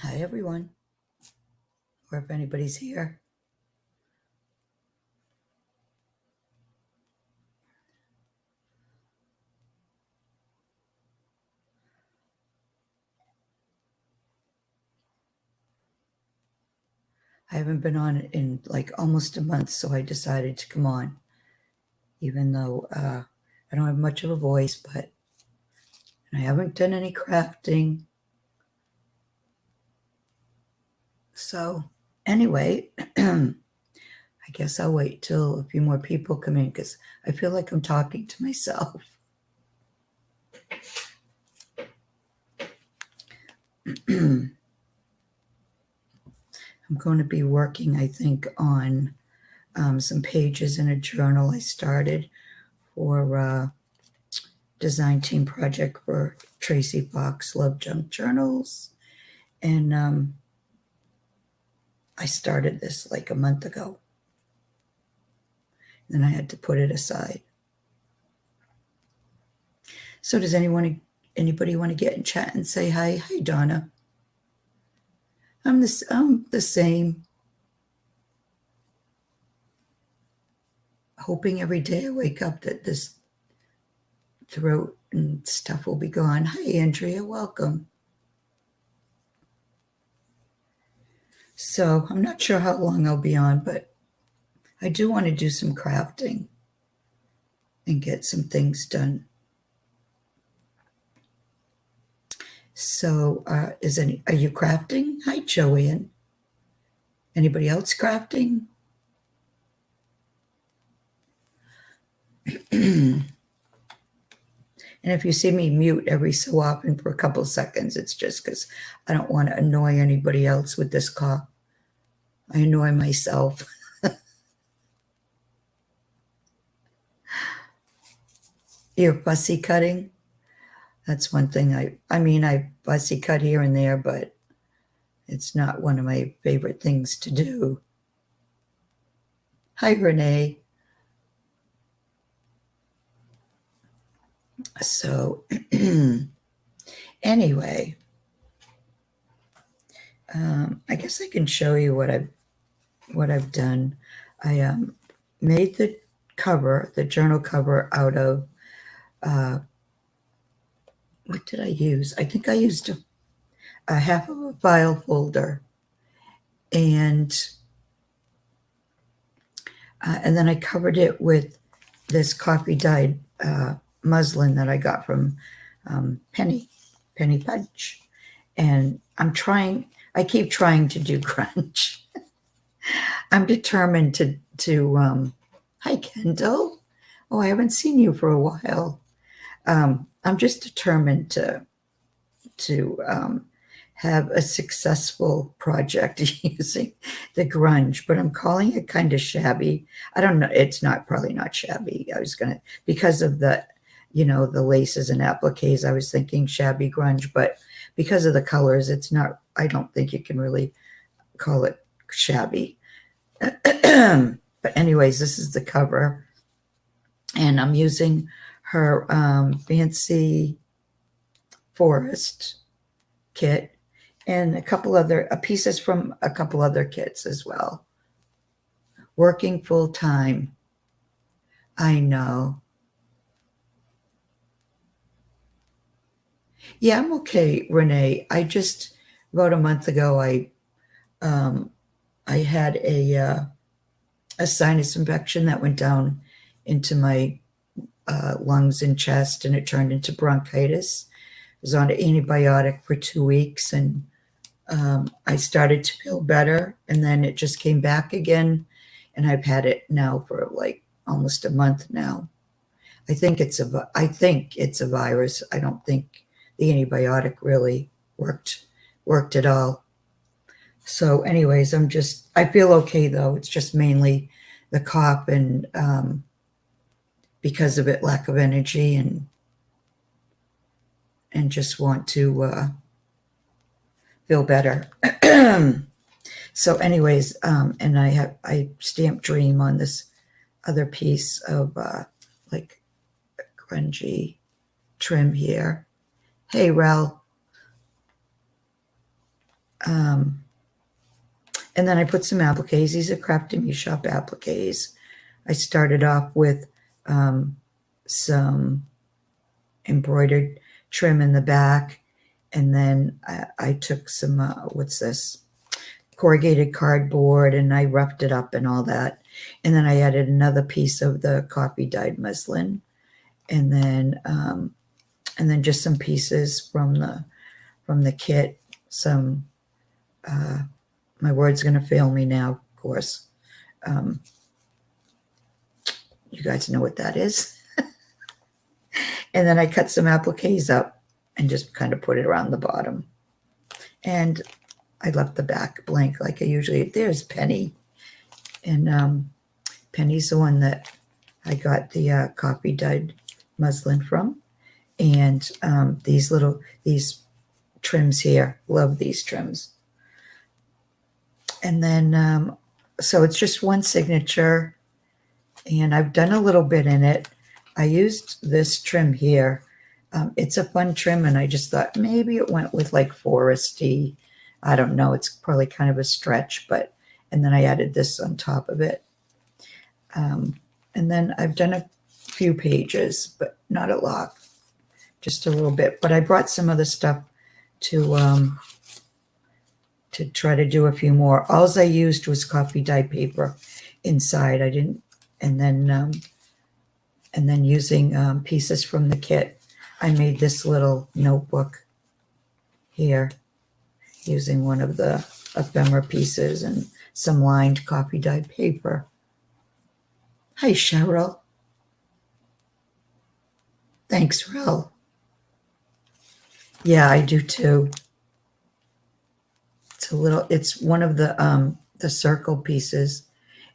Hi, everyone, or if anybody's here. I haven't been on in like almost a month, so I decided to come on, even though I don't have much of a voice, but I haven't done any crafting. So, anyway, I guess I'll wait till a few more people come in because I feel like I'm talking to myself. I'm going to be working, I think, on some pages in a journal I started for design team project for Tracy Fox Love Junk Journals. And I started this like a month ago. Then I had to put it aside. So does anybody want to get in chat and say hi? Hi, Donna. I'm the same. Hoping every day I wake up that this throat and stuff will be gone. Hi, Andrea. Welcome. So I'm not sure how long I'll be on, but I do want to do some crafting and get some things done. So are you crafting? Hi, Joanne. Anybody else crafting? And if you see me mute every so often for a couple of seconds, it's just because I don't want to annoy anybody else with this cough. I annoy myself. You're fussy cutting? That's one thing I fussy cut here and there, but it's not one of my favorite things to do. Hi, Renee. So anyway, I guess I can show you what I've done. I made the journal cover out of what did I use? I think I used a half of a file folder, and then I covered it with this coffee dyed muslin that I got from Penny Punch, and I keep trying to do grunge. I'm determined to hi, Kendall. Oh, I haven't seen you for a while. I'm just determined to have a successful project using the grunge, but I'm calling it kind of shabby. I don't know. It's probably not shabby. Because of the laces and appliques, I was thinking shabby grunge, but because of the colors, it's not, I don't think you can really call it shabby. But anyways, this is the cover, and I'm using her fancy forest kit and pieces from a couple other kits as well. Working full time. I know. Yeah, I'm okay, Renee. I just about a month ago I had a sinus infection that went down into my lungs and chest, and it turned into bronchitis. I was on an antibiotic for 2 weeks, and I started to feel better, and then it just came back again, and I've had it now for like almost a month now. I think it's a virus. I don't think the antibiotic really worked at all. So anyways, I feel okay though. It's just mainly the cough and because of it, lack of energy, and just want to feel better. So anyways, and I stamped Dream on this other piece of like grungy trim here. Hey, Rel. And then I put some appliques. These are Crafty Me Shop appliques. I started off with some embroidered trim in the back. And then I took some, what's this? Corrugated cardboard, and I roughed it up and all that. And then I added another piece of the coffee dyed muslin. And then just some pieces from the kit. Some, my word's going to fail me now, of course. You guys know what that is. And then I cut some appliques up and just kind of put it around the bottom. And I left the back blank like I usually. There's Penny. And Penny's the one that I got the coffee dyed muslin from. And these trims here, love these trims. And then, so it's just one signature. And I've done a little bit in it. I used this trim here. It's a fun trim, and I just thought maybe it went with like foresty. I don't know. It's probably kind of a stretch, and then I added this on top of it. And then I've done a few pages, but not a lot, just a little bit. But I brought some other stuff to try to do a few more. All I used was coffee dye paper inside. I didn't, and then using pieces from the kit, I made this little notebook here using one of the ephemera pieces and some lined coffee dyed paper. Hi, Cheryl. Thanks, Rel. Yeah, I do too. It's one of the circle pieces,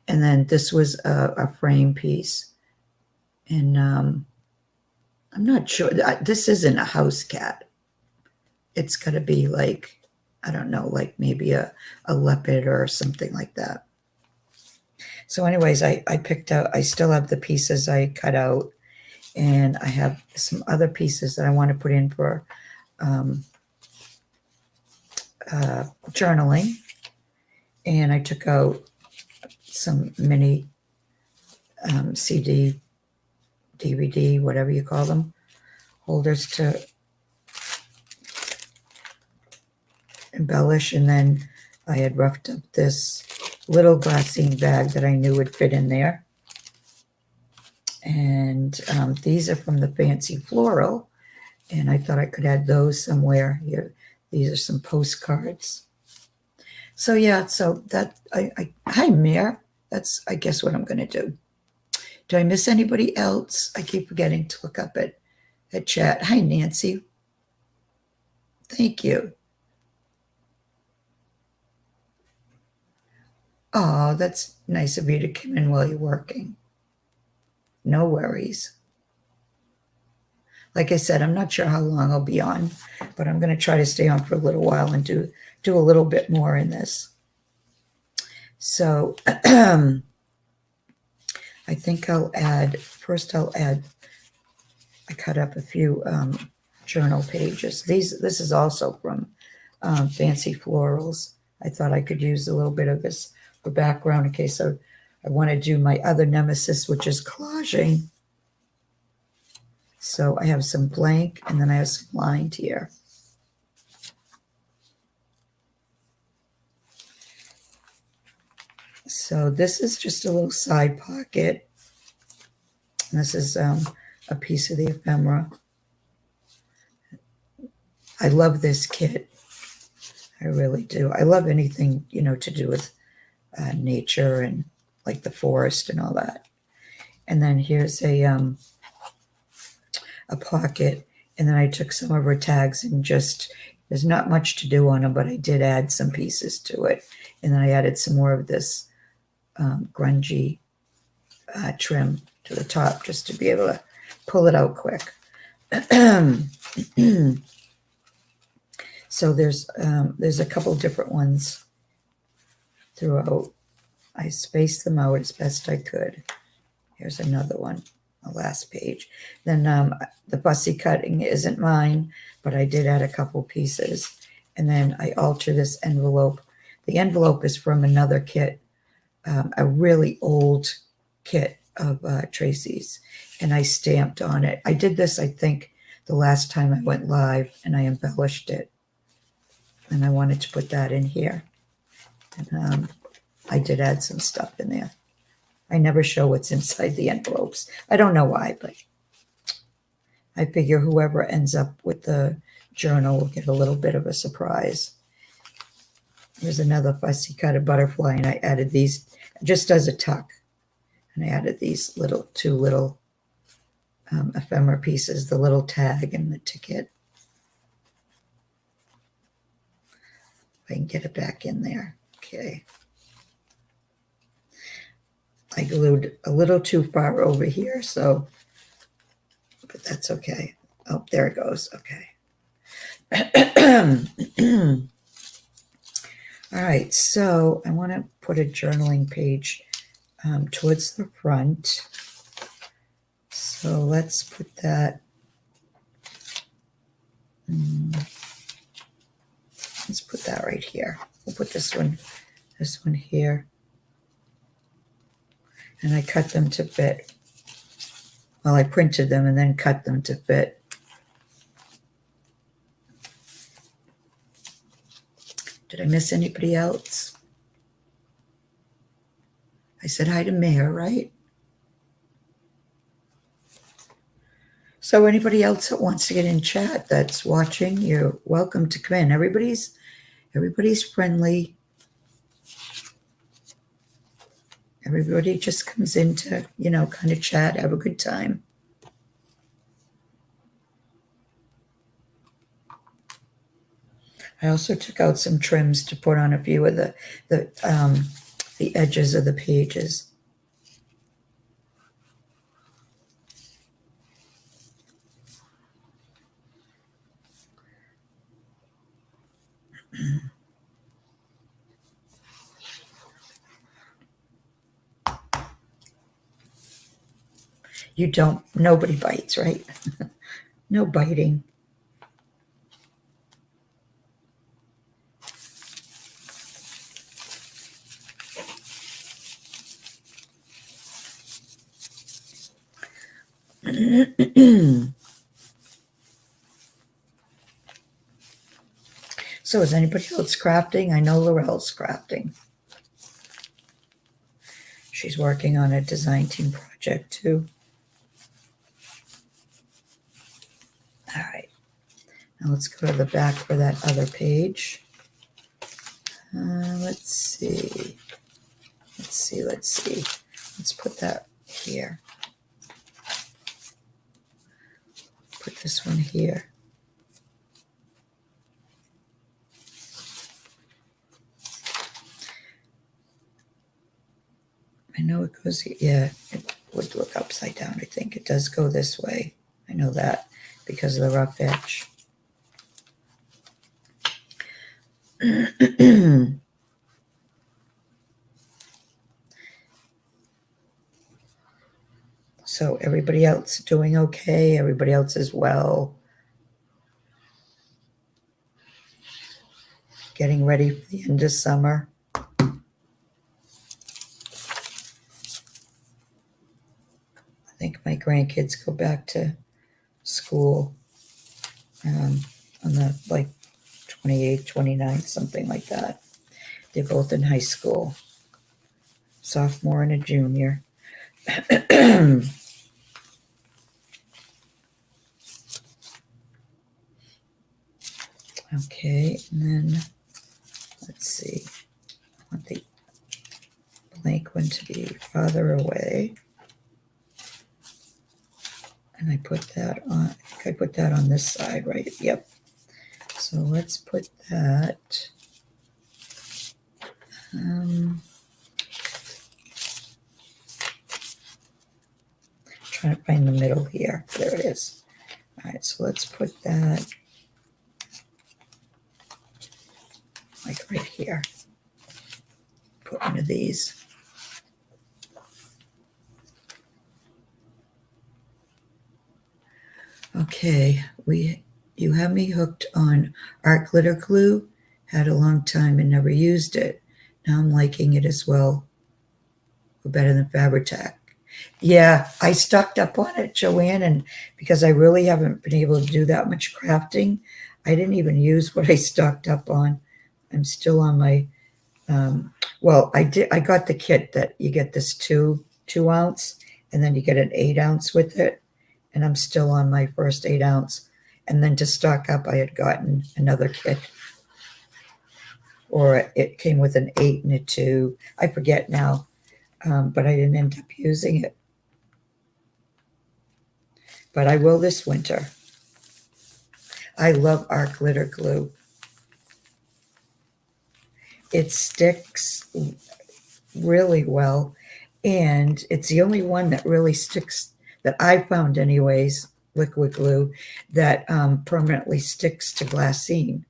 and then this was a frame piece. And I'm not sure. This isn't a house cat. It's got to be like, I don't know, like maybe a leopard or something like that. So anyways, I picked out, I still have the pieces I cut out, and I have some other pieces that I want to put in for journaling. And I took out some mini CD, DVD, whatever you call them, holders to embellish. And then I had roughed up this little glassine bag that I knew would fit in there. And these are from the Fancy Floral, and I thought I could add those somewhere here. These are some postcards. So yeah, so that hi Mare. That's I guess what I'm going to do. Did I miss anybody else? I keep forgetting to look up at chat. Hi Nancy. Thank you. Oh, that's nice of you to come in while you're working. No worries. Like I said, I'm not sure how long I'll be on, but I'm going to try to stay on for a little while and do a little bit more in this. So I think I'll add, I cut up a few journal pages. This is also from Fancy Florals. I thought I could use a little bit of this for background in case I want to do my other nemesis, which is collaging. So I have some blank, and then I have some lined here. So this is just a little side pocket. This is a piece of the ephemera. I love this kit. I really do. I love anything, to do with nature and like the forest and all that. And then here's a pocket, and then I took some of her tags and there's not much to do on them, but I did add some pieces to it. And then I added some more of this grungy trim to the top just to be able to pull it out quick. So there's a couple different ones throughout. I spaced them out as best I could. Here's another one, the last page. Then the fussy cutting isn't mine, but I did add a couple pieces. and then I alter this envelope. The envelope is from another kit, a really old kit of Tracy's, and I stamped on it. I did this, I think, the last time I went live, and I embellished it. And I wanted to put that in here. And I did add some stuff in there. I never show what's inside the envelopes. I don't know why, but I figure whoever ends up with the journal will get a little bit of a surprise. There's another fussy cut of butterfly, and I added these just as a tuck. And I added these two little ephemera pieces, the little tag and the ticket. If I can get it back in there. Okay. I glued a little too far over here, so, but that's okay. Oh, there it goes. Okay. All right, so I want to put a journaling page towards the front. So let's put that. Let's put that right here. We'll put this one here. And I cut them to fit. Well, I printed them and then cut them to fit. Did I miss anybody else? I said hi to Mayor, right? So anybody else that wants to get in chat that's watching, you're welcome to come in. Everybody's friendly. Everybody just comes in to, kind of chat, have a good time. I also took out some trims to put on a few of the edges of the pages. Nobody bites, right? No biting. So is anybody else crafting? I know Laurel's crafting. She's working on a design team project too. All right. Now let's go to the back for that other page. Let's see. Let's put that here. Put this one here. I know it goes, yeah, it would look upside down. I think it does go this way. I know that because of the rough edge. So everybody else doing okay? Everybody else is well? Getting ready for the end of summer? I think my grandkids go back to school on the 28th, 29th, something like that. They're both in high school, sophomore and a junior. Okay, and then let's see. I want the blank one to be farther away. And I put that on, I think I put that on this side, right? Yep. So let's put that. Trying to find the middle here. There it is. All right, so let's put that like right here. Put one of these. Okay, You have me hooked on art glitter glue. Had a long time and never used it. Now I'm liking it as well. Or better than Fabri-Tac. Yeah, I stocked up on it, Joanne, and because I really haven't been able to do that much crafting, I didn't even use what I stocked up on. I'm still on my well, I got the kit that you get this two ounce, and then you get an 8 ounce with it, and I'm still on my first 8 ounce. And then to stock up, I had gotten another kit, or it came with an 8 and a 2. I forget now, but I didn't end up using it. But I will this winter. I love art glitter glue. It sticks really well, and it's the only one that really sticks that I found anyways, liquid glue, that permanently sticks to glassine.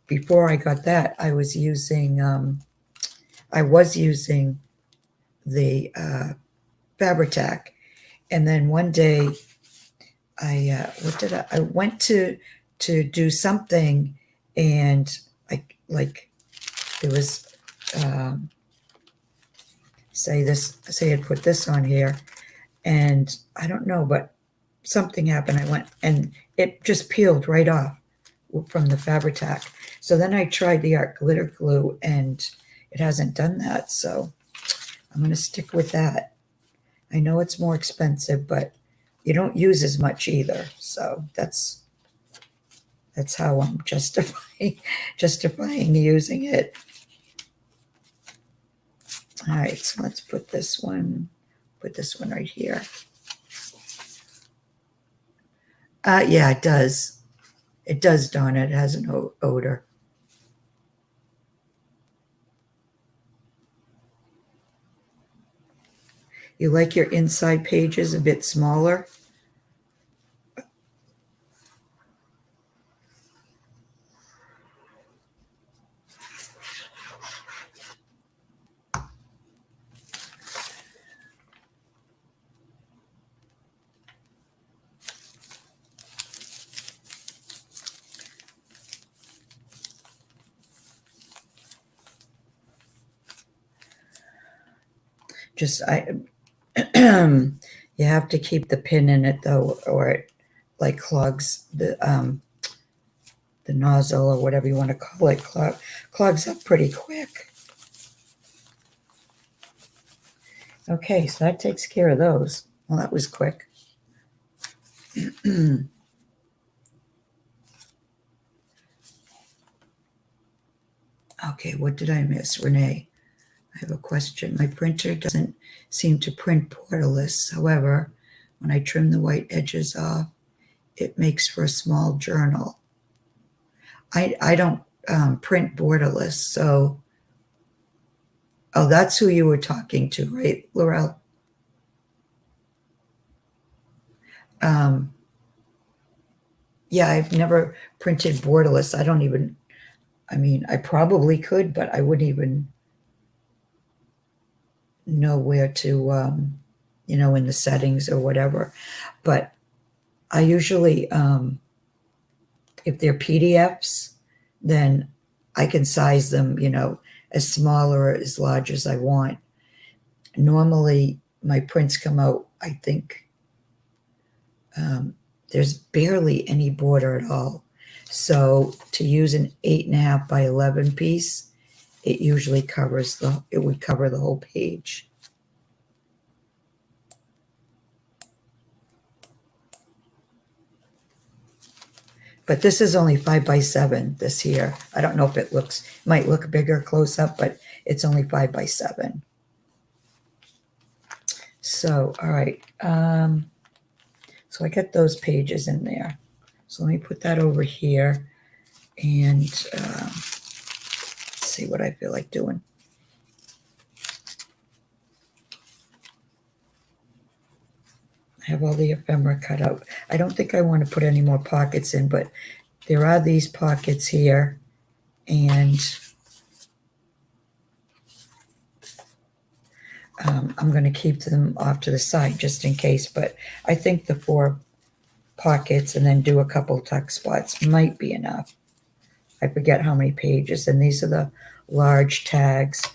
Before I got that, I was using the Fabri-Tac, and then one day I went to do something, and it was say I'd put this on here, and I don't know, but something happened. I went and it just peeled right off from the Fabri-Tac. So then I tried the art glitter glue, and it hasn't done that. So I'm going to stick with that. I know it's more expensive, but you don't use as much either. So that's how I'm justifying using it. All right, so let's put this one right here. Yeah, it does. It does, Donna. It has an odor. You like your inside pages a bit smaller? Just you have to keep the pin in it though, or it like clogs the nozzle or whatever you want to call it, clogs up pretty quick. Okay, so that takes care of those. Well, that was quick. Okay, what did I miss, Renee? I have a question. My printer doesn't seem to print borderless. However, when I trim the white edges off, it makes for a small journal. I don't print borderless, so oh, that's who you were talking to, right, Laurel? Yeah, I've never printed borderless. I mean, I probably could, but I wouldn't even know where to, in the settings or whatever. But I usually, if they're PDFs, then I can size them, as small or as large as I want. Normally, my prints come out, I think, there's barely any border at all. So to use an 8.5 by 11 piece, it usually it would cover the whole page. But this is only 5 by 7 this here. I don't know if it might look bigger close up, but it's only 5 by 7. So, all right. So I got those pages in there. So let me put that over here and see what I feel like doing. I have all the ephemera cut out. I don't think I want to put any more pockets in, but there are these pockets here, and I'm going to keep them off to the side just in case, but I think the 4 pockets and then do a couple tuck spots. Might be enough. I forget how many pages. And these are the large tags.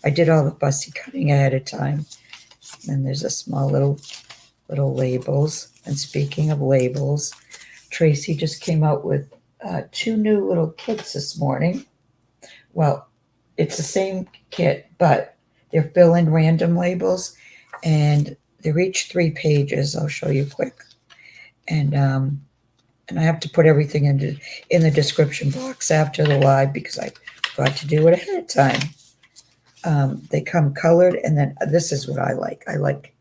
I did all the fussy cutting ahead of time. And there's a small little labels. And speaking of labels, Tracy just came out with 2 new little kits this morning. Well, it's the same kit, but they're fill-in random labels, and they're each 3 pages. I'll show you quick. And I have to put everything in the description box after the live because I forgot to do it ahead of time. They come colored, and then this is what I like. I like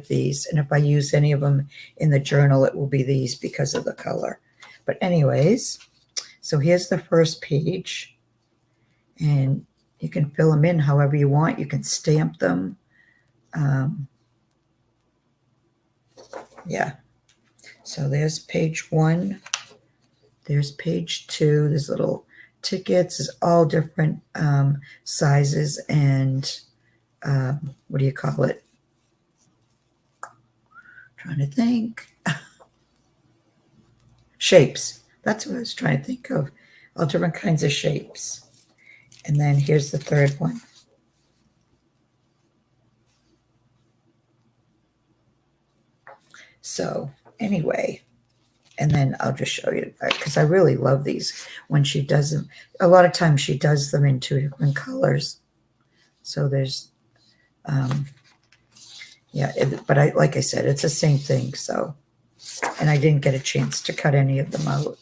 these, and if I use any of them in the journal, it will be these because of the color. But anyways, so here's the first page, and you can fill them in however you want. You can stamp them. Yeah. So there's page 1. There's page 2. There's little tickets. There's all different sizes and what do you call it? Trying to think. Shapes. That's what I was trying to think of. All different kinds of shapes. And then here's the third one. So anyway, and then I'll just show you, because I really love these when she does them. A lot of times she does them in 2 different colors. So there's, yeah, but like I said, it's the same thing. So, and I didn't get a chance to cut any of them out.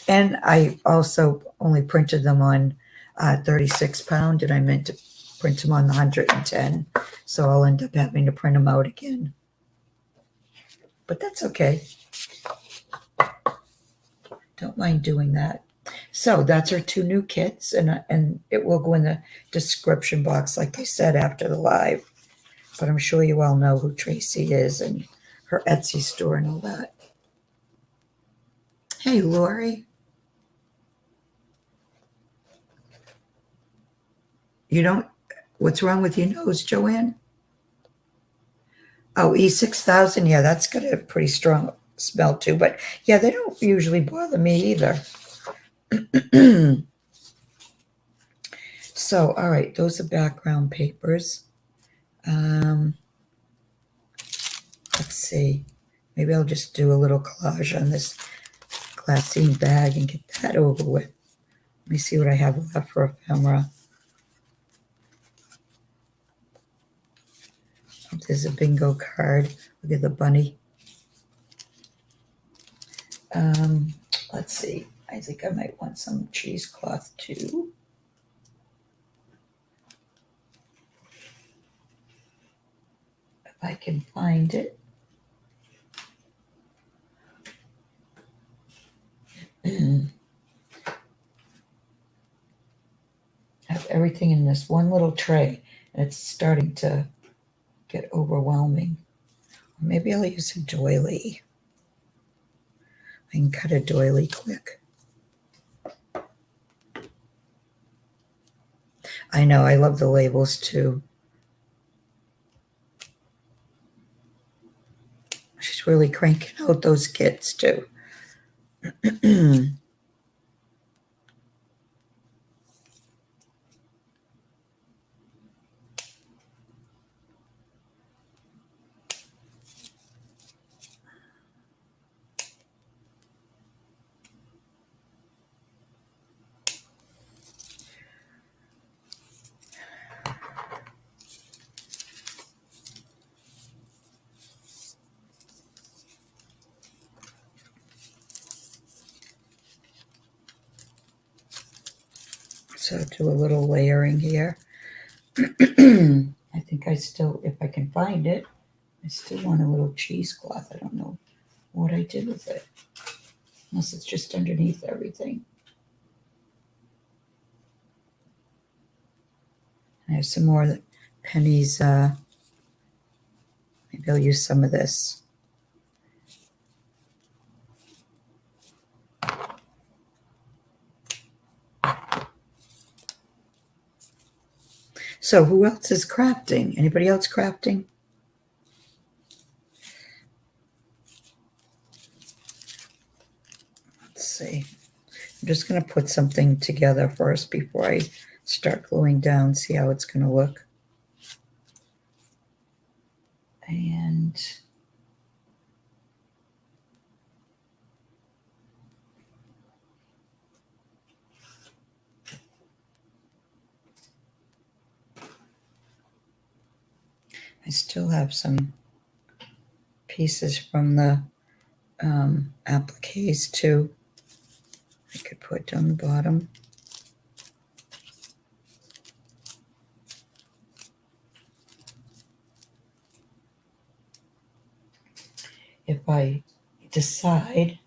And I also only printed them on 36 pound, and I meant to print them on the 110. So I'll end up having to print them out again. But that's okay. Don't mind doing that. So that's our 2 new kits, and it will go in the description box, like I said, after the live. But I'm sure you all know who Tracy is and her Etsy store and all that. Hey, Lori. You don't, what's wrong with your nose, Joanne? Oh, E6000. Yeah, that's got a pretty strong smell too. But yeah, they don't usually bother me either. So, all right, those are background papers. Let's see. Maybe I'll just do a little collage on this glassine bag and get that over with. Let me see what I have left for ephemera. Oh, there's a bingo card. Look at the bunny. Let's see. I think I might want some cheesecloth too. If I can find it. I have everything in this one little tray, and it's starting to get overwhelming. Or maybe I'll use a doily. I can cut a doily quick. I know, I love the labels too. She's really cranking out those kits too. So do a little layering here. I think I still, if I can find it, I still want a little cheesecloth. I don't know what I did with it, unless it's just underneath everything. I have some more pennies. Maybe I'll use some of this. So who else is crafting? Anybody else crafting? see. I'm just going to put something together first before I start gluing down, see how it's going to look. And I still have some pieces from the appliques too. I could put on the bottom. If I decide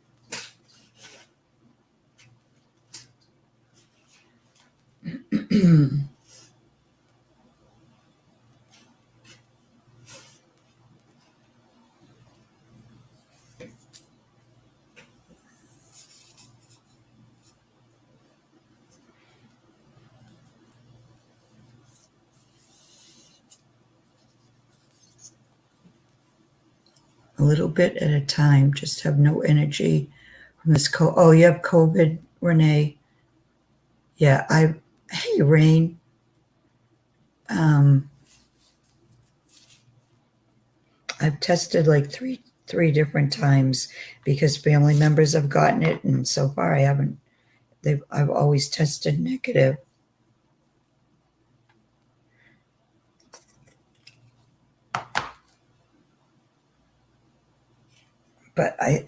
a little bit at a time, just have no energy from this oh, you have COVID, Renee. Yeah, hey, Rain. I've tested like three different times because family members have gotten it, and so far I haven't. I've always tested negative. But I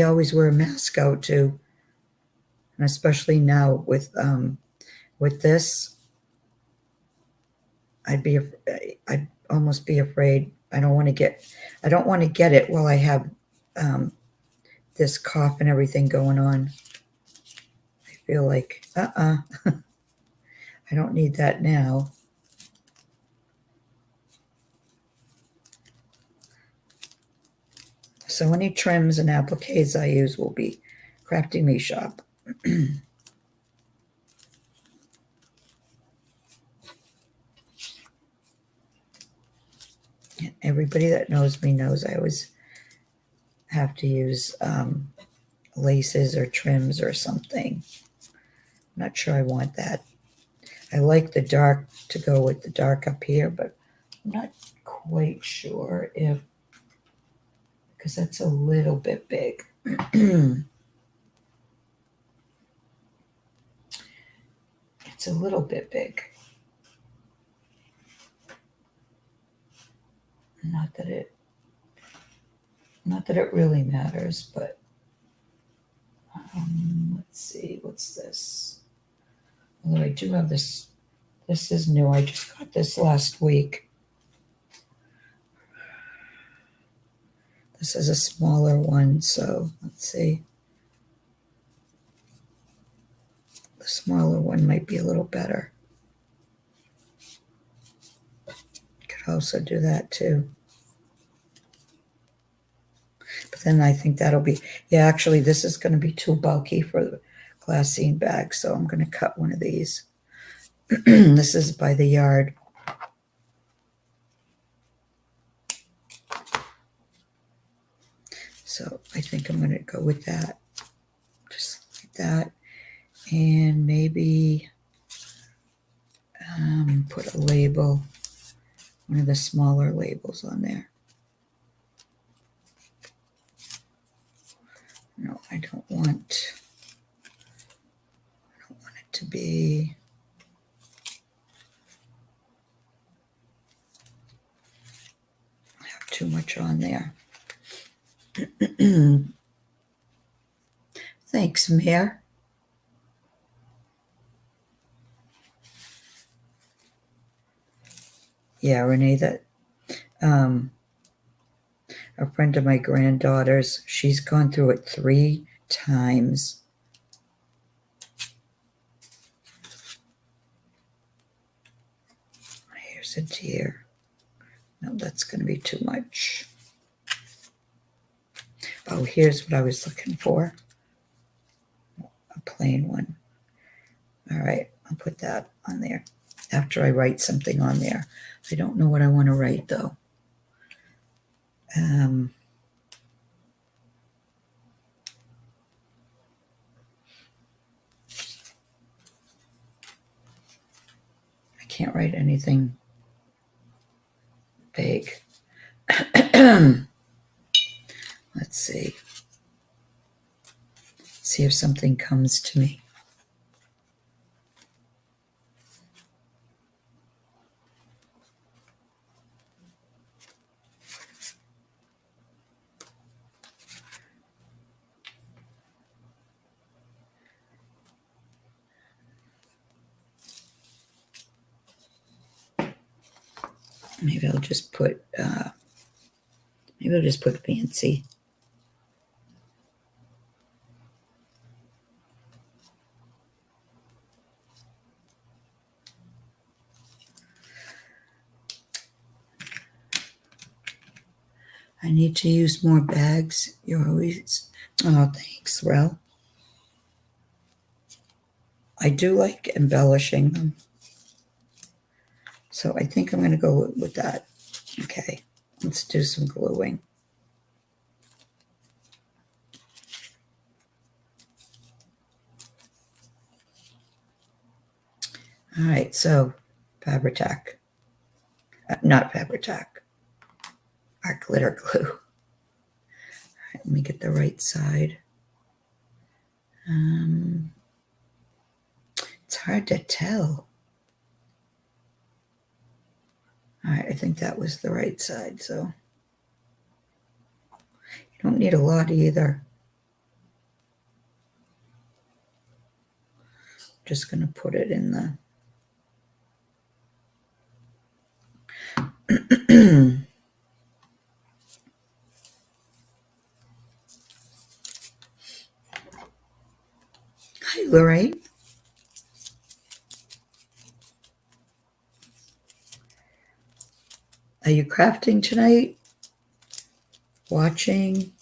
always wear a mask out too, and especially now with this, I'd almost be afraid. I don't want to get it while I have this cough and everything going on. I feel like I don't need that now. So any trims and appliques I use will be Crafty Me Shop. Everybody that knows me knows I always have to use laces or trims or something. I'm not sure I want that. I like the dark to go with the dark up here, but I'm not quite sure if, because that's a little bit big. It's a little bit big. Not that it really matters, but let's see, what's this? Although I do have this. This is new. I just got this last week. This is a smaller one, so let's see. The smaller one might be a little better. Could also do that too. But then I think that'll be, yeah, actually this is going to be too bulky for the glassine bag, so I'm going to cut one of these. This is by the yard. So I think I'm going to go with that. Just like that. And maybe put a label, one of the smaller labels on there. No, I don't want it to be have too much on there. Thanks, Mayor. Yeah, Renee, that a friend of my granddaughter's, she's gone through it 3 times. Here's a deer. No, that's going to be too much. Oh, here's what I was looking for. A plain one. All right, I'll put that on there after I write something on there. I don't know what I want to write, though. can't write anything big. Let's see. See if something comes to me. Maybe I'll just put fancy. I need to use more bags. You're always, oh, thanks, Rel. I do like embellishing them. So I think I'm going to go with that. Okay, let's do some gluing. All right, so Fabri-Tac. Not Fabri-Tac. Our glitter glue. All right, let me get the right side. It's hard to tell. All right, I think that was the right side, so you don't need a lot either. Just going to put it in the Hi, Lorraine. Are you crafting tonight? Watching?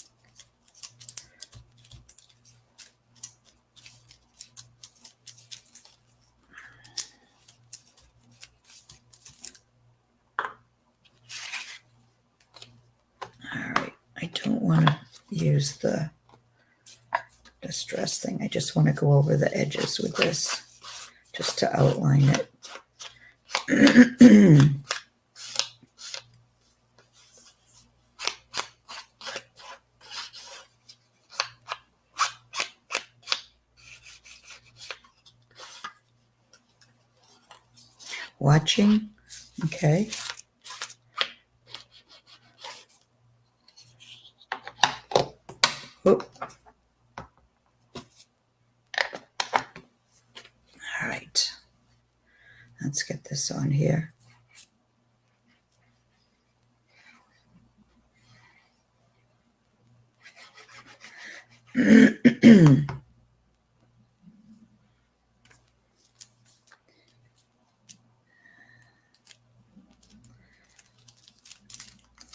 All right. I don't want to use the distress thing. I just want to go over the edges with this just to outline it. Watching? Okay. Oh. All right. Let's get this on here.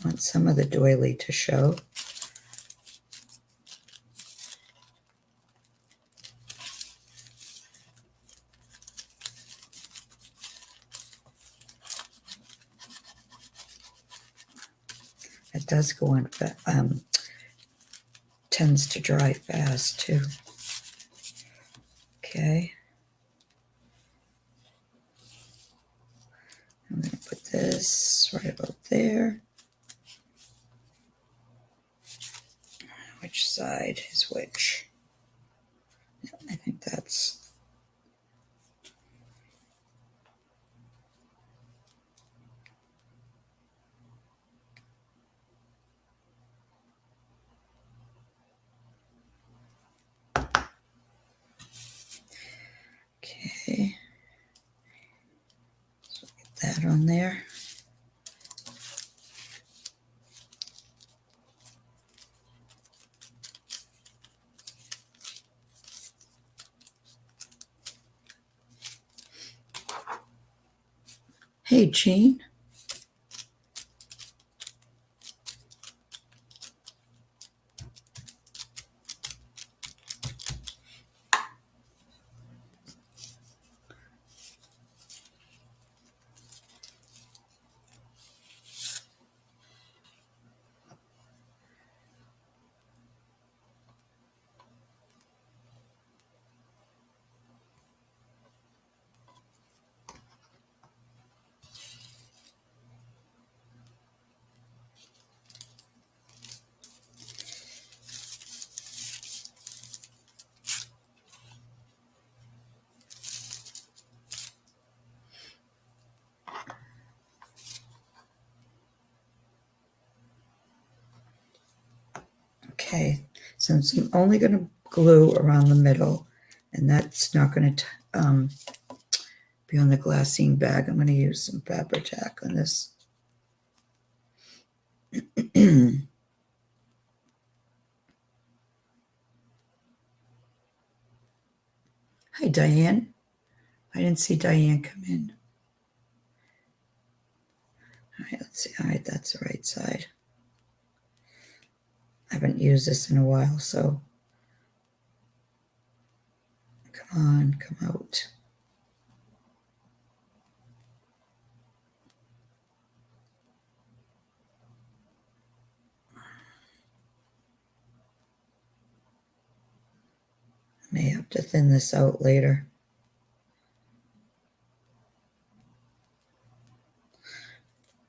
Want some of the doily to show. It does go on, tends to dry fast too. Okay. I'm going to put this right about there. Which side is which? I think that's... Okay. So get that on there. Hey, Jean. Okay, since I'm only going to glue around the middle, and that's not going to be on the glassine bag, I'm going to use some Fabri-Tac on this. Hi, Diane. I didn't see Diane come in. All right, let's see. All right, that's the right side. I haven't used this in a while, so come on, come out. May have to thin this out later.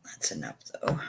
That's enough, though.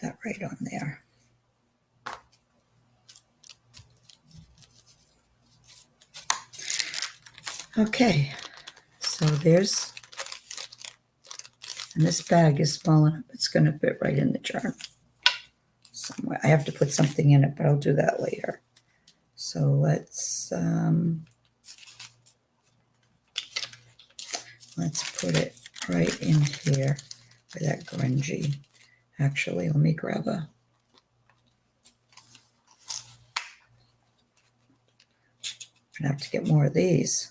That right on there. Okay, so there's, and this bag is small enough, it's going to fit right in the jar somewhere. I have to put something in it, but I'll do that later. So let's put it right in here for that grungy. Actually, let me grab a, I'm gonna have to get more of these.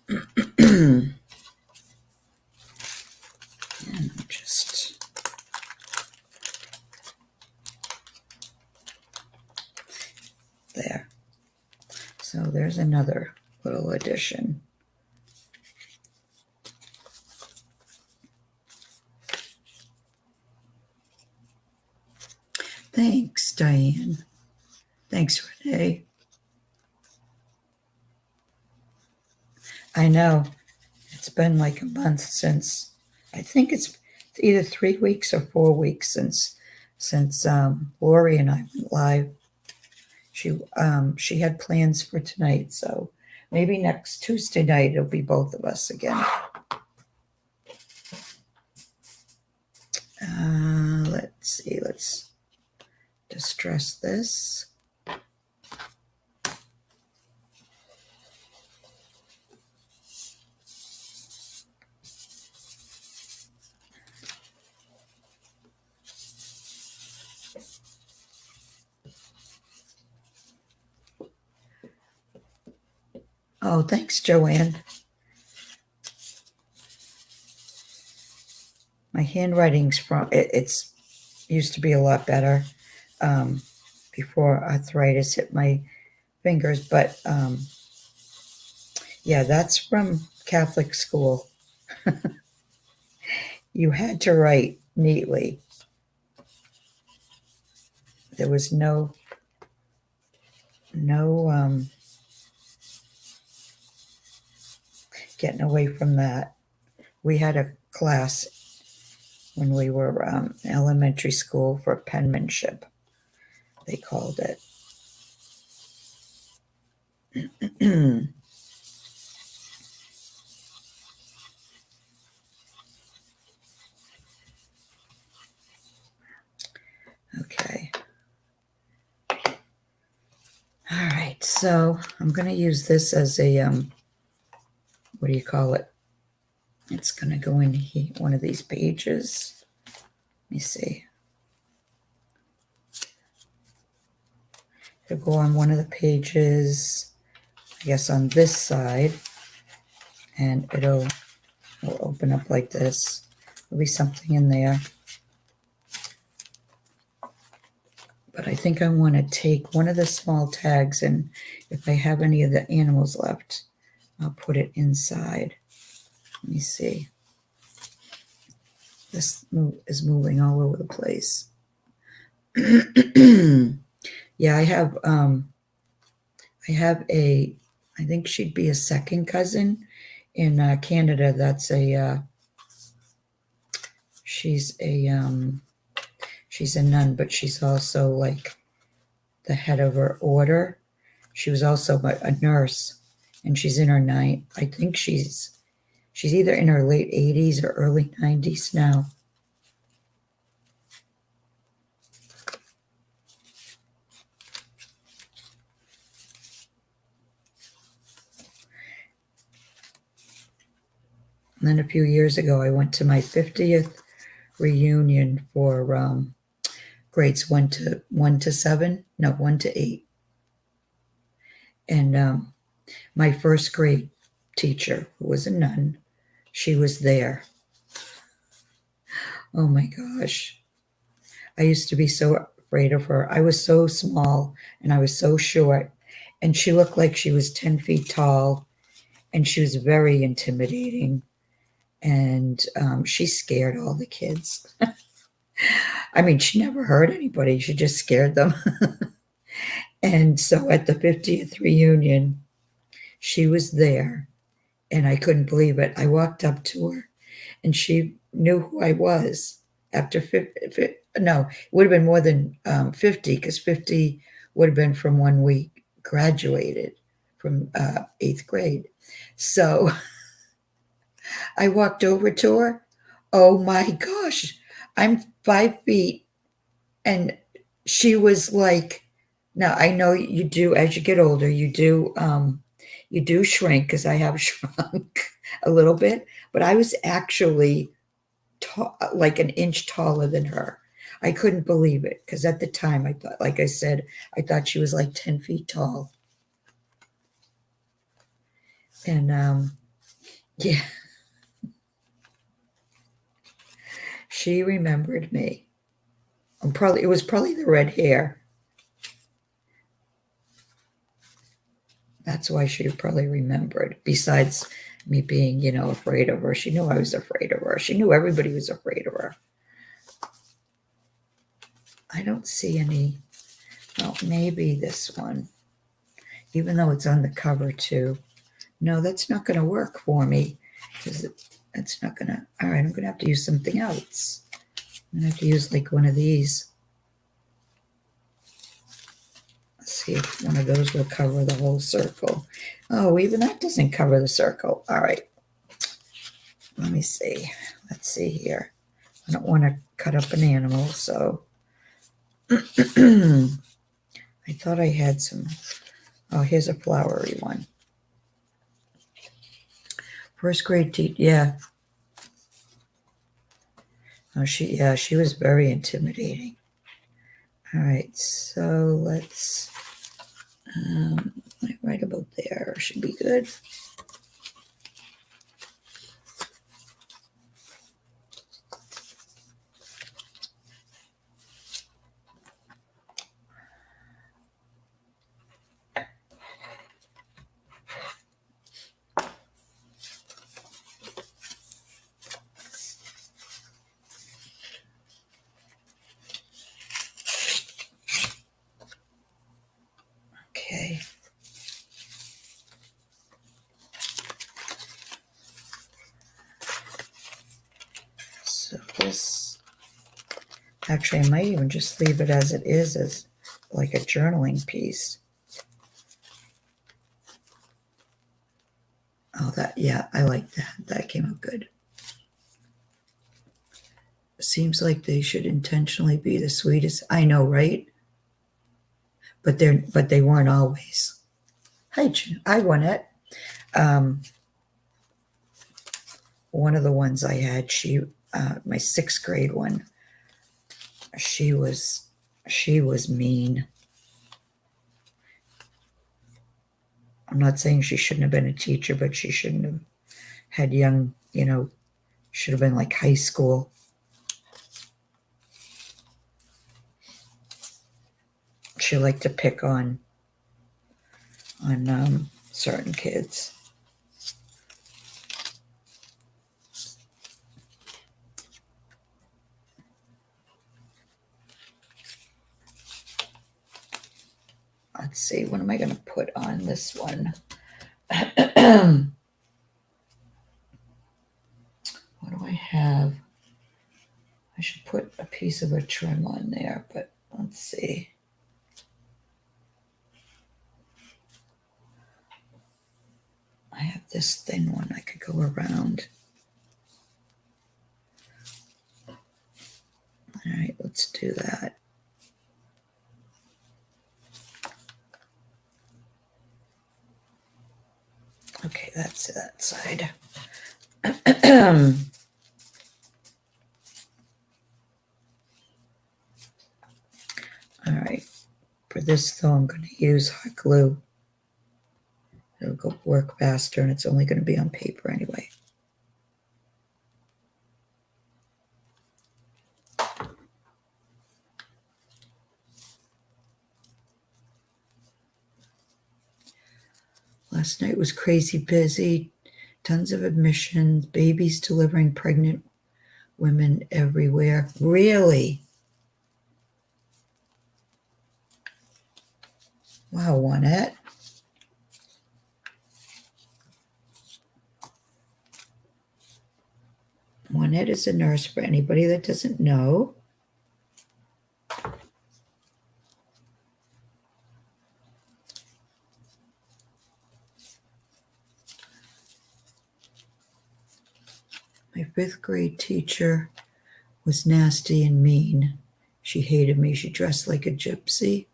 And just there. So there's another little addition. Thanks, Diane. Thanks, Renee. I know. It's been like a month since, I think it's either 3 weeks or 4 weeks since Lori and I went live. She had plans for tonight, so maybe next Tuesday night it'll be both of us again. Let's see. Let's distress this. Oh, thanks, Joanne. My handwriting's it's used to be a lot better before arthritis hit my fingers, but yeah, that's from Catholic school. You had to write neatly. There was no getting away from that. We had a class when we were in elementary school for penmanship, they called it. Okay. All right, so I'm going to use this as a, what do you call it? It's going to go in here, one of these pages. Let me see. It'll go on one of the pages, I guess on this side, and it'll open up like this. There'll be something in there. But I think I want to take one of the small tags, and if I have any of the animals left, I'll put it inside. Let me see. This is moving all over the place. Yeah, I have a, I think she'd be a second cousin in Canada. That's a, she's a nun, but she's also like the head of her order. She was also a nurse, and she's in her I think she's either in her late 80s or early 90s now. And then a few years ago, I went to my 50th reunion for grades 1 to 7, no, 1 to 8. And my first grade teacher, who was a nun, she was there. Oh my gosh. I used to be so afraid of her. I was so small and I was so short, and she looked like she was 10 feet tall, and she was very intimidating, and she scared all the kids. I mean, she never hurt anybody. She just scared them. And so at the 50th reunion, she was there, and I couldn't believe it. I walked up to her, and she knew who I was after 50. No, it would have been more than 50, because 50 would have been from when we graduated from 8th grade. So I walked over to her. Oh my gosh, I'm 5 feet, and she was like, now I know you do, as you get older, you do shrink, because I have shrunk a little bit, but I was actually like an inch taller than her. I couldn't believe it, because at the time I thought, like I said, I thought she was like 10 feet tall. And yeah, she remembered me. It was probably the red hair. That's why she probably remembered. Besides me being, afraid of her, she knew I was afraid of her. She knew everybody was afraid of her. I don't see any. Well, maybe this one, even though it's on the cover too. No, that's not going to work for me, because that's not going to. All right, I'm going to have to use something else. I'm going to have to use like one of these. Let's see if one of those will cover the whole circle. Oh, even that doesn't cover the circle. All right. Let me see. Let's see here. I don't want to cut up an animal, so I thought I had some. Oh, here's a flowery one. First grade teacher, yeah. Oh, she was very intimidating. All right, so let's, right about there should be good. Okay. So this, actually, I might even just leave it as it is, as like a journaling piece. Oh, yeah, I like that. That came out good. Seems like they should intentionally be the sweetest. I know, right? But they weren't always. Hi, Juanette. One of the ones I had, my 6th grade one, she was mean. I'm not saying she shouldn't have been a teacher, but she shouldn't have had young, should have been like high school. She liked to pick on certain kids. Let's see, what am I going to put on this one? What do I have? I should put a piece of a trim on there, but let's see. I have this thin one I could go around. All right, let's do that. Okay, that's that side. All right, for this though, I'm going to use hot glue. It'll go work faster, and it's only going to be on paper anyway. Last night was crazy busy. Tons of admissions, babies delivering, pregnant women everywhere. Really? Wow, Juanette. Juanette is a nurse, for anybody that doesn't know. My 5th grade teacher was nasty and mean. She hated me. She dressed like a gypsy.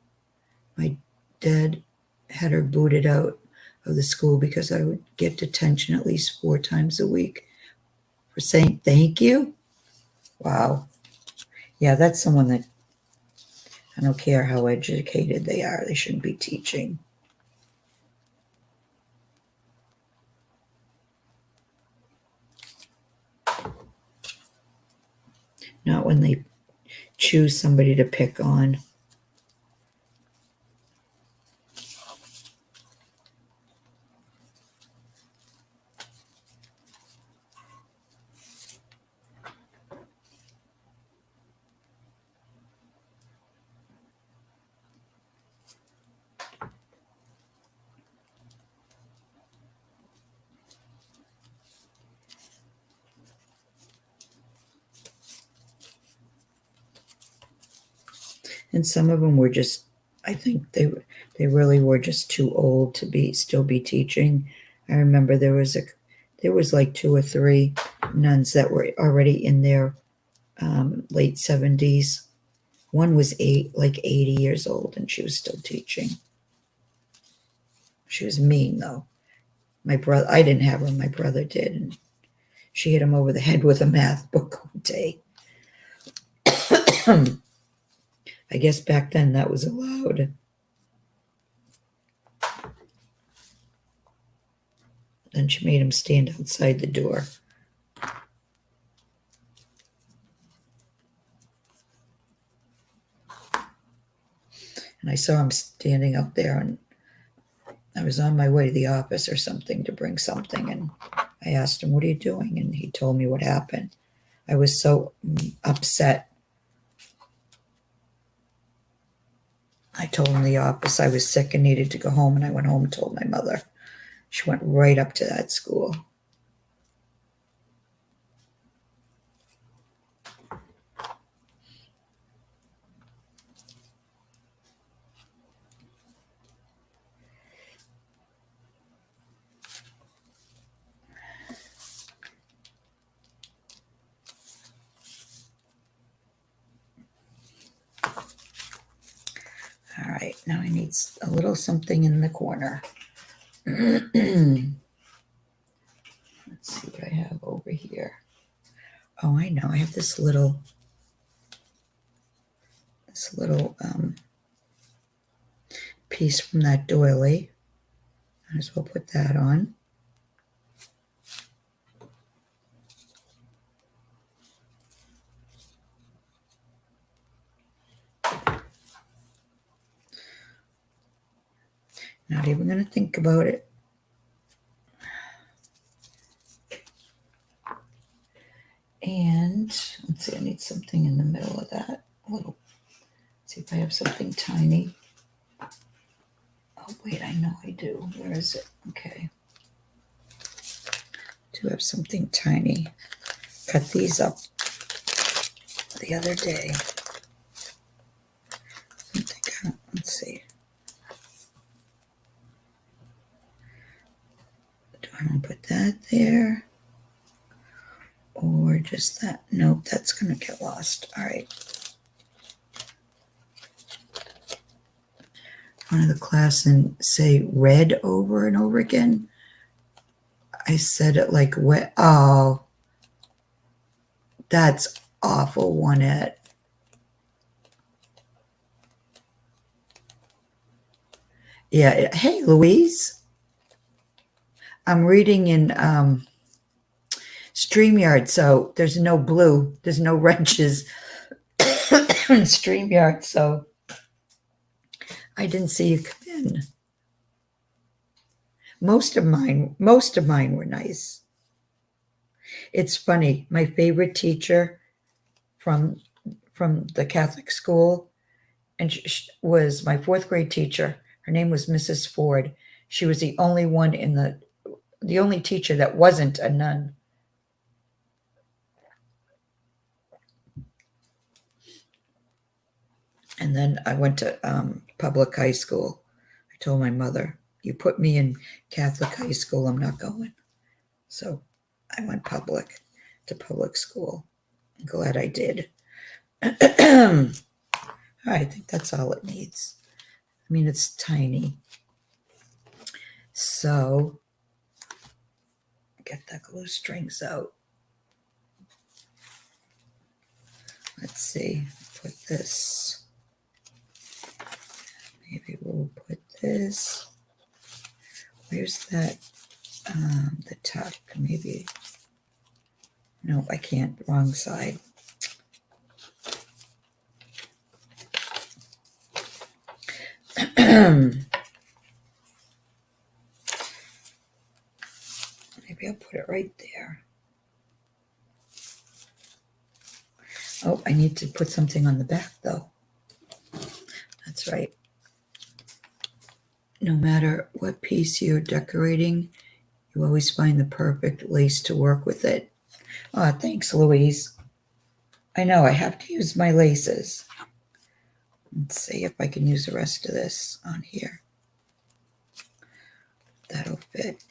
My dad had her booted out of the school because I would get detention at least 4 times a week for saying thank you. Wow. Yeah, that's someone that I don't care how educated they are. They shouldn't be teaching. Not when they choose somebody to pick on. And some of them were just, I think they really were just too old to still be teaching. I remember there was like 2 or 3 nuns that were already in their late 70s. One was 80 years old, and she was still teaching. She was mean, though. I didn't have her, my brother did, and she hit him over the head with a math book one day. I guess back then that was allowed. Then she made him stand outside the door. And I saw him standing up there, and I was on my way to the office or something to bring something, and I asked him, "What are you doing?" And he told me what happened. I was so upset. I told him in the office I was sick and needed to go home, and I went home and told my mother. She went right up to that school. All right, now I need a little something in the corner. Let's see what I have over here. Oh, I know. I have this little piece from that doily. Might as well put that on. Not even going to think about it. And let's see, I need something in the middle of that. A little. See if I have something tiny. Oh, wait, I know I do. Where is it? Okay. Do have something tiny. Cut these up the other day. Let's see. Do I want to put that there? Or just that? Nope, that's going to get lost. All right. One of the class and say red over and over again. I said it like wet. Oh, that's awful, Juanette. Yeah. Hey, Louise. I'm reading in StreamYard, so there's no blue. There's no wrenches in StreamYard, so I didn't see you come in. Most of mine were nice. It's funny. My favorite teacher from the Catholic school, and she was my fourth grade teacher. Her name was Mrs. Ford. She was the only one the only teacher that wasn't a nun. And then I went to public high school. I told my mother, you put me in Catholic high school, I'm not going. So I went to public school. I'm glad I did. I think that's all it needs. I mean, it's tiny. So get the glue strings out. Let's see, put this. Maybe we'll put this. Where's that? The tuck, maybe. No, I can't. Wrong side. Maybe I'll put it right there. Oh, I need to put something on the back, though. That's right. No matter what piece you're decorating, you always find the perfect lace to work with it. Oh, thanks, Louise. I know, I have to use my laces. Let's see if I can use the rest of this on here. That'll fit.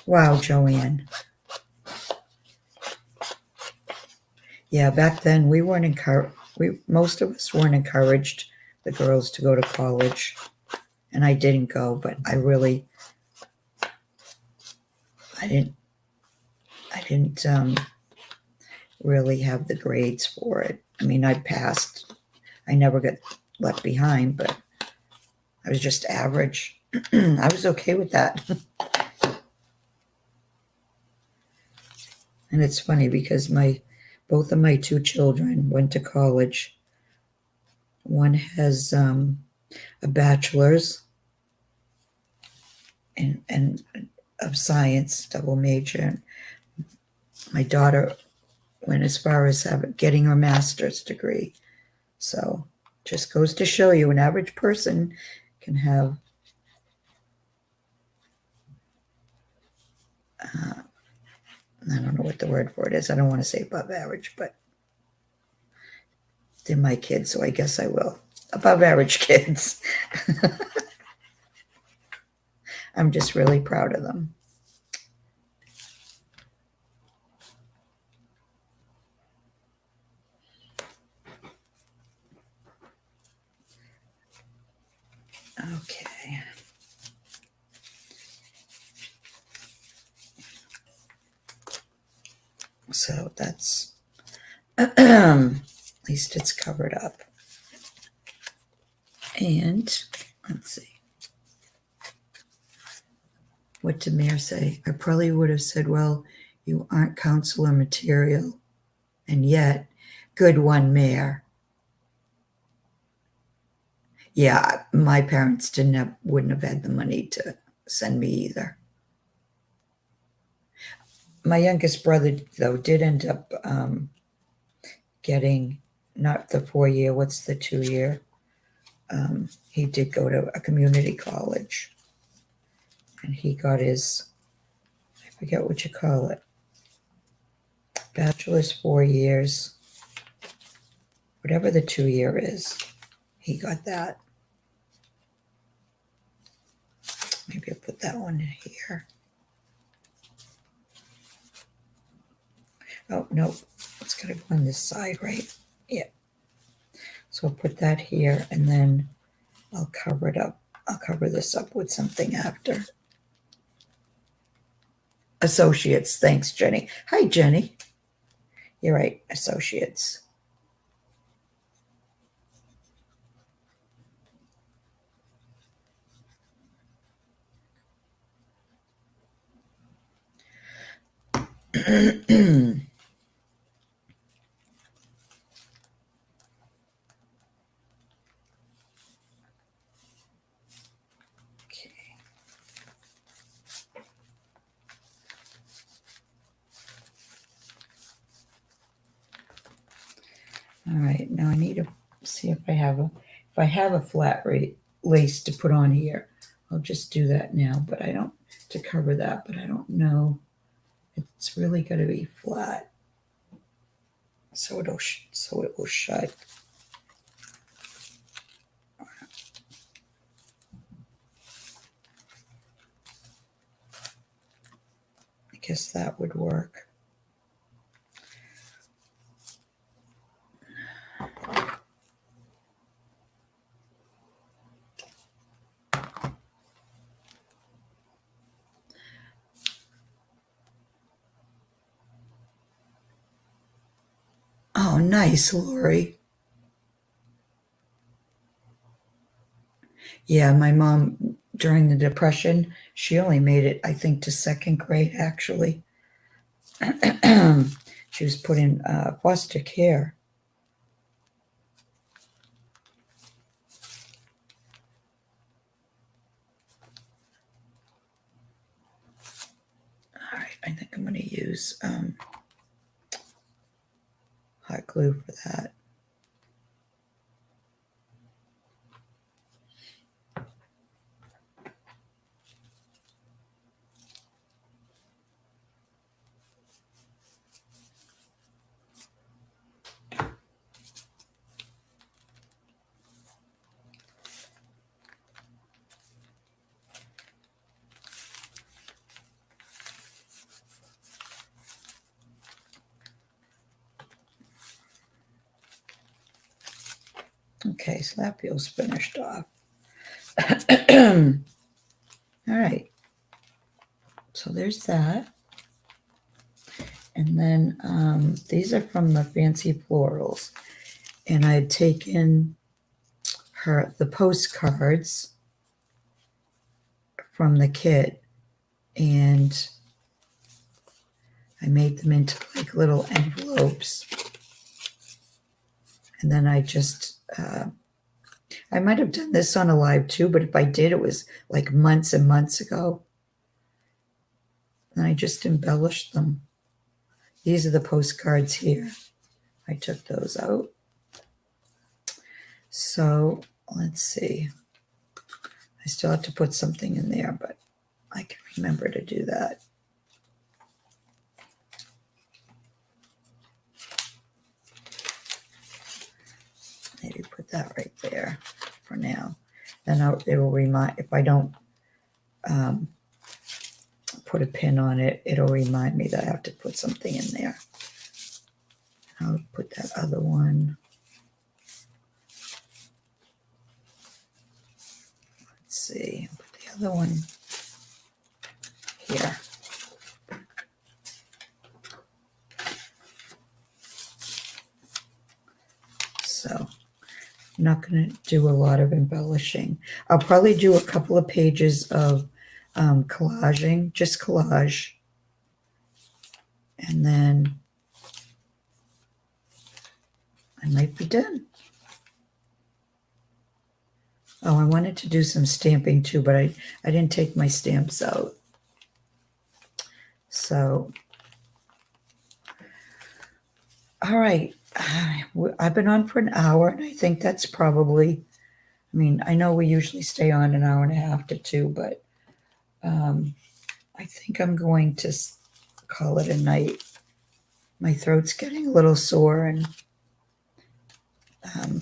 Wow, Joanne. Yeah, back then we weren't encouraged. Most of us weren't encouraged, the girls, to go to college, and I didn't go. But I didn't really have the grades for it. I mean, I passed. I never got left behind, but I was just average. I was okay with that. And it's funny because both of my two children went to college. One has a bachelor's and of science, double major. My daughter went as far as getting her master's degree. So just goes to show you an average person can have I don't know what the word for it is. I don't want to say above average, but they're my kids, so I guess I will. Above average kids. I'm just really proud of them. Okay. So that's, at least it's covered up. And let's see. What did Mayor say? I probably would have said, well, you aren't counselor material. And yet, good one, Mayor. Yeah, my parents wouldn't have had the money to send me either. My youngest brother, though, did end up getting not the 4-year, what's the 2-year? He did go to a community college, and he got his, I forget what you call it, bachelor's 4 years, whatever the 2-year is, he got that. Maybe I'll put that one in here. Oh, no, it's got to go on this side, right? Yeah. So I'll put that here, and then I'll cover it up. I'll cover this up with something after. Associates. Thanks, Jenny. Hi, Jenny. You're right, associates. Okay. All right, now I need to see if I have a flat rate lace to put on here. I'll just do that now, but I don't, to cover that, but I don't know. It's really got to be flat, so it will shut. I guess that would work. Oh, nice, Lori. Yeah, my mom, during the Depression, she only made it, I think, to 2nd grade, actually. She was put in foster care. All right, I think I'm going to use hot glue for that. Okay, so that feels finished off. All right, so there's that. And then these are from the Fancy Florals. And I had taken the postcards from the kit, and I made them into like little envelopes. And then I just, I might have done this on a live too, but if I did, it was like months and months ago. And I just embellished them. These are the postcards here. I took those out. So let's see. I still have to put something in there, but I can remember to do that. Maybe put that right there for now. Then it will remind, if I don't put a pin on it, it'll remind me that I have to put something in there. I'll put that other one. Let's see, I'll put the other one here. So I'm not going to do a lot of embellishing. I'll probably do a couple of pages of collaging, just collage. And then I might be done. Oh, I wanted to do some stamping too, but I didn't take my stamps out. So, all right. I've been on for an hour, and I think that's probably, I mean, I know we usually stay on an hour and a half to 2, but I think I'm going to call it a night. My throat's getting a little sore, and I'm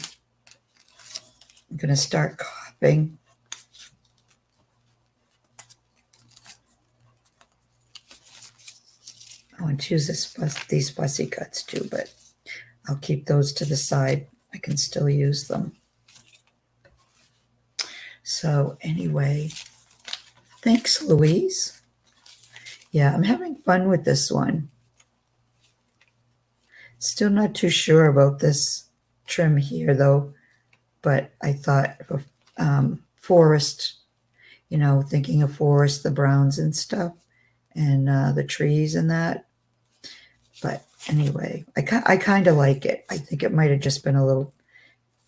going to start coughing. I want to use these fussy cuts too, but I'll keep those to the side. I can still use them. So anyway, thanks, Louise. Yeah, I'm having fun with this one. Still not too sure about this trim here, though, but I thought forest, you know, thinking of forest, the browns and stuff, and the trees and that. But anyway, I kind of like it. I think it might have just been a little,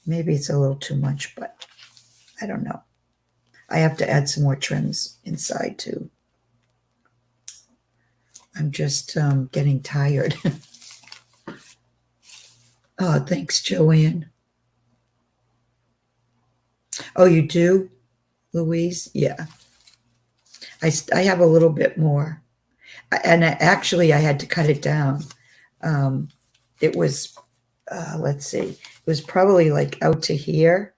maybe it's a little too much, but I don't know. I have to add some more trims inside too. I'm just getting tired. Oh, thanks, Joanne. Oh, you do, Louise? Yeah. I have a little bit more. And actually, I had to cut it down. It was, let's see, it was probably like out to here.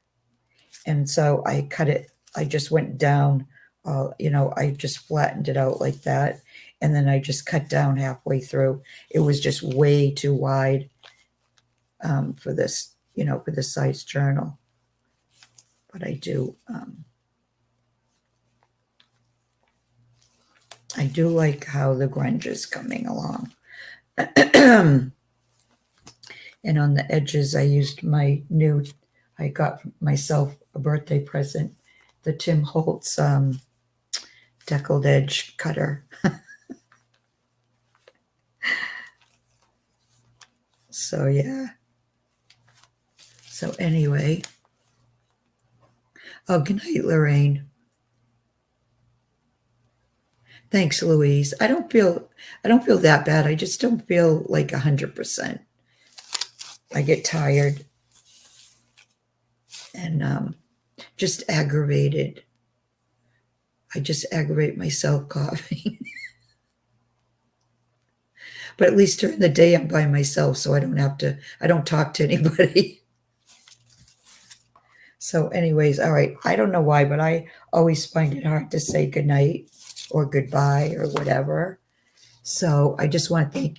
And so I cut it, I just went down, you know, I just flattened it out like that. And then I just cut down halfway through. It was just way too wide for this, you know, for this size journal. But I do like how the grunge is coming along. And on the edges, I used my new, I got myself a birthday present, the Tim Holtz deckled edge cutter. So yeah. So anyway. Oh, good night, Lorraine. Thanks, Louise. I don't feel that bad. I just don't feel like 100%. I get tired and just aggravated. I just aggravate myself coughing. But at least during the day I'm by myself, so I don't talk to anybody. So anyways, all right. I don't know why, but I always find it hard to say goodnight or goodbye or whatever. So I just want to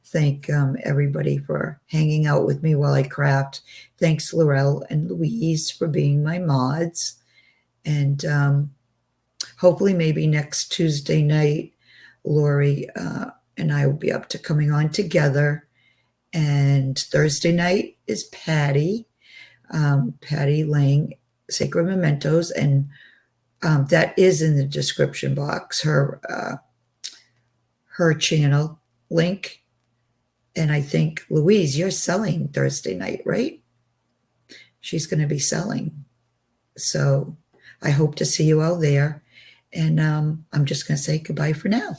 thank everybody for hanging out with me while I craft. Thanks, Laurel and Louise, for being my mods. And hopefully maybe next Tuesday night, Lori and I will be up to coming on together. And Thursday night is Patty. Patty Lang, Sacred Mementos, and that is in the description box, her channel link. And I think, Louise, you're selling Thursday night, right? She's going to be selling. So I hope to see you all there. And I'm just going to say goodbye for now.